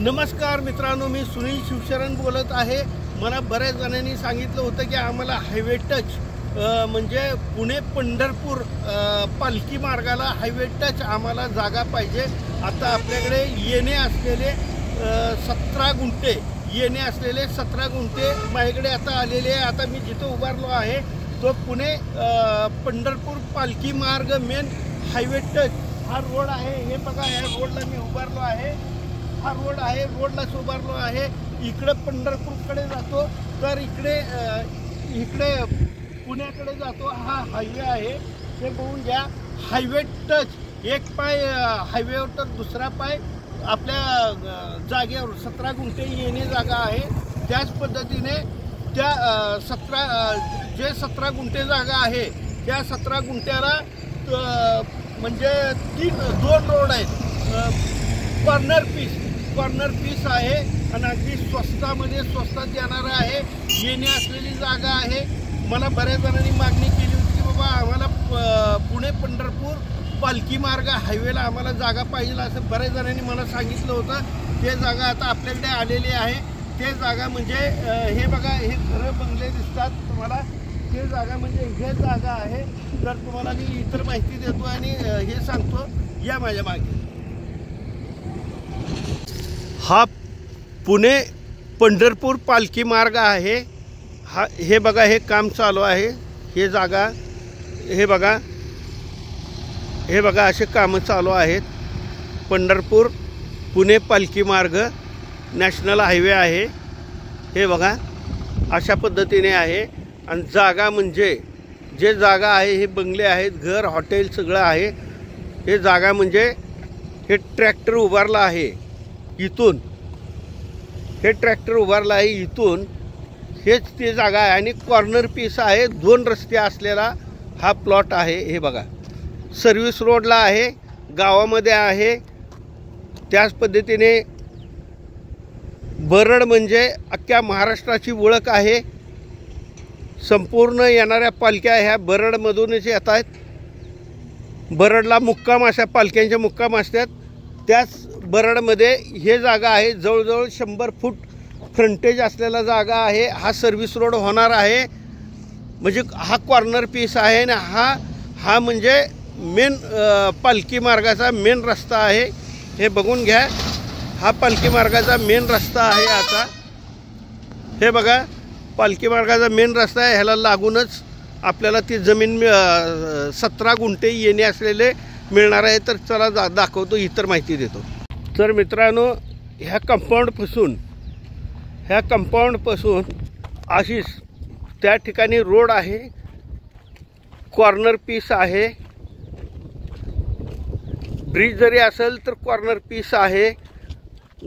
नमस्कार मित्रांनो, मी सुनील शिवशरण बोलत आहे। मला बऱ्याच जणांनी सांगितलं होतं की आम्हाला हायवे टच म्हणजे पुणे पंढरपूर पालखी मार्गाला हायवे टच आम्हाला जागा पाहिजे। आता आपल्याकडे येणे असलेले 17 गुंठे असलेले 17 गुंठे माझ्याकडे आता आलेले आहे। आता मी जिथे उभारलो आहे तो पुणे पंढरपूर पालखी मार्ग मेन हायवे टच हा रोड आहे। हे बघा, या रोडला मी उभारलो आहे। हा रोड आहे, रोडला उभारलो आहे। इकडे पंढरपूरकडे जातो, तर इकडे पुण्याकडे जातो। हा हायवे आहे, हे बघून घ्या। हायवे टच एक पाय हायवेवर, तर दुसरा पाय आपल्या जागेवर 17 गुंठे येणे जागा आहे। त्याच पद्धतीने त्या 17 गुंठे जागा आहे, त्या 17 गुंठ्याला म्हणजे 2 रोड आहेत। कॉर्नर पीस आहे आणि अगदी स्वस्तात येणारा आहे। येणे असलेली जागा आहे। मला बऱ्याच जणांनी मागणी केली होती की बाबा आम्हाला पुणे पंढरपूर पालखी मार्ग हायवेला आम्हाला जागा पाहिजे, असं बऱ्याच जणांनी मला सांगितलं होतं। ते जागा आता आपल्याकडे आलेली आहे। ते जागा म्हणजे हे बघा, हे घरं बंगले दिसतात तुम्हाला। ते जागा म्हणजे हे जागा आहे। तर तुम्हाला मी इतर माहिती देतो आणि हे सांगतो, या माझ्या मागे। हा पुणे पंढरपूर पालखी मार्ग आहे। हे बघा, हे काम चालू आहे। हे जागा हे बघा असे कामं चालू आहेत। पंढरपूर पुणे पालखी मार्ग नॅशनल हायवे आहे। हे बघा अशा पद्धतीने आहे। आणि जागा म्हणजे जे जागा आहे हे बंगले आहेत, घर, हॉटेल सगळं आहे। हे जागा म्हणजे हे ट्रॅक्टर उभारला आहे इथून, हे ट्रॅक्टर उभारला आहे इथून, हेच ते जागा आहे। आणि कॉर्नर पीस आहे, 2 रस्ते असलेला हा प्लॉट आहे। हे बघा, सर्व्हिस रोडला आहे, गावामध्ये आहे। त्याच पद्धतीने बरड म्हणजे अख्ख्या महाराष्ट्राची ओळख आहे। संपूर्ण येणाऱ्या पालख्या ह्या बरडमधूनच येत आहेत। बरडला मुक्काम, अशा पालख्यांचे मुक्काम असतात। त्याच बरडमध्ये हे जागा आहे। जवळजवळ 100 फूट फ्रंटेज असलेला जागा आहे। हा सर्व्हिस रोड होणार आहे, म्हणजे हा कॉर्नर पीस आहे आणि हा म्हणजे मेन पालखी मार्गाचा मेन रस्ता आहे। हे बघून घ्या, हा पालखी मार्गाचा मेन रस्ता आहे। आता हे बघा, पालखी मार्गाचा मेन रस्ता आहे। ह्याला लागूनच आपल्याला ती जमीन 17 गुंठे येणे असलेले मिळणार आहे। तर चला दाखवतो, इतर माहिती देतो। तर मित्रांनो, ह्या कंपाऊंडपासून अशीच त्या ठिकाणी रोड आहे, कॉर्नर पीस आहे। ब्रिज जरी असेल तर कॉर्नर पीस आहे,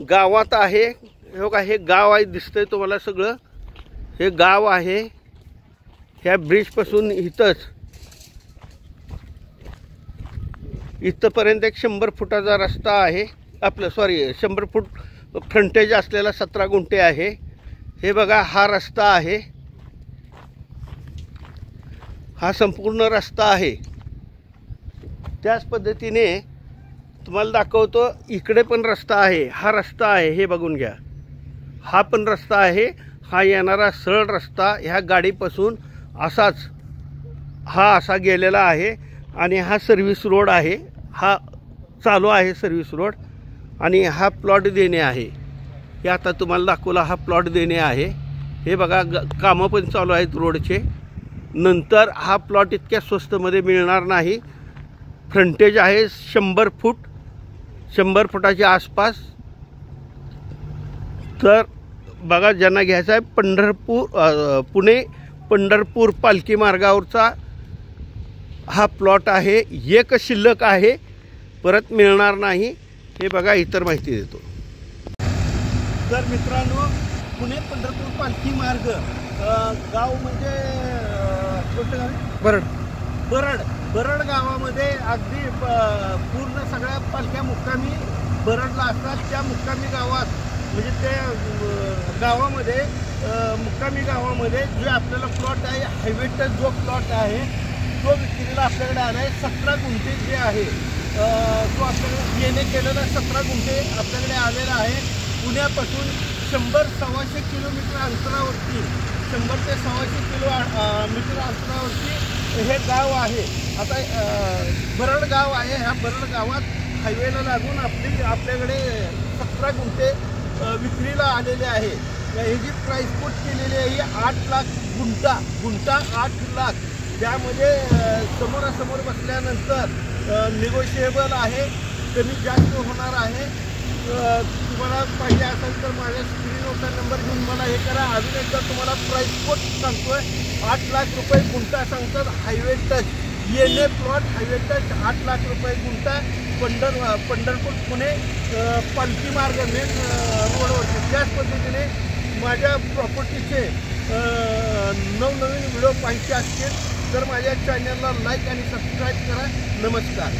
गावात आहे। हे बघा, हे गाव आहे, दिसतंय तुम्हाला सगळं, हे गाव आहे। ह्या ब्रिजपासून इथपर्यंत एक 100 फुटाचा रस्ता आहे। 100 फूट फ्रंटेज असलेला 17 गुंठे आहे। हे बघा, हा रस्ता आहे, हा संपूर्ण रस्ता आहे। त्याच पद्धतीने तुम्हाला दाखवतो, इकडे पण रस्ता आहे, हा रस्ता आहे, हे बघून घ्या। हा पण रस्ता आहे, हा येणारा सरळ रस्ता ह्या गाडीपासून असा गेलेला आहे। आणि हा सर्व्हिस रोड आहे, हा चालू आहे सर्व्हिस रोड। आणि हा प्लॉट देणे आहे, हे आता तुम्हाला दाखवला, हा प्लॉट देणे आहे। हे बघा, कामं पण चालू आहेत रोडचे। नंतर हा प्लॉट इतक्या स्वस्तमध्ये मिळणार नाही। फ्रंटेज आहे 100 फुटाच्या आसपास। तर बघा, ज्यांना घ्यायचा आहे पुणे पंढरपूर पालखी मार्गावरचा हा प्लॉट आहे, एक शिल्लक आहे, परत मिळणार नाही। हे बघा, इतर माहिती देतो। तर मित्रांनो, पुणे पंढरपूर पालखी मार्ग गाव म्हणजे बरड गावामध्ये अगदी पूर्ण सगळ्या पालख्या मुक्कामी बरडला असतात। त्या मुक्कामी गावात म्हणजे ते गावामध्ये मुक्कामी गावामध्ये जे आपल्याला प्लॉट आहे, हायवेचा जो प्लॉट आहे तो विक्रीला आपल्याकडे आला आहे। 17 गुंठे जे आहे तो आपल्याकडे येणे केलेला 17 गुंठे आपल्याकडे आलेला आहे। पुण्यापासून 100-125 किलोमीटर अंतरावरती 100 ते 125 मीटर अंतरावरती हे गाव आहे. आता बरड गाव आहे. ह्या बरड गावात हायवेला लागून आपल्याकडे 17 गुंठे विक्रीला आलेले आहे. ह्याची प्राईस कोट केलेली आहे 8 लाख गुंठा 8 लाख. त्यामध्ये समोरासमोर बसल्यानंतर निगोशिएबल आहे, कमी जास्त होणार आहे. तुम्हाला पाहिजे असेल तर माझ्या स्क्रीनवरचा नंबर घेऊन मला हे करा. अजून एकदा तुम्हाला प्राईस कोट सांगतोय, 8 लाख रुपये गुंठा सांगतात. Highway touch ENA plot, highway touch 8 lakh रुपये गुंठा. पंढरपूर पुणे पालखी मार्ग मेन रोडवरती. त्याच पद्धतीने माझ्या प्रॉपर्टीचे नवनवीन व्हिडिओ पाहिजे असतील तर माझ्या चॅनलला लाईक आणि सबस्क्राईब करा. नमस्कार.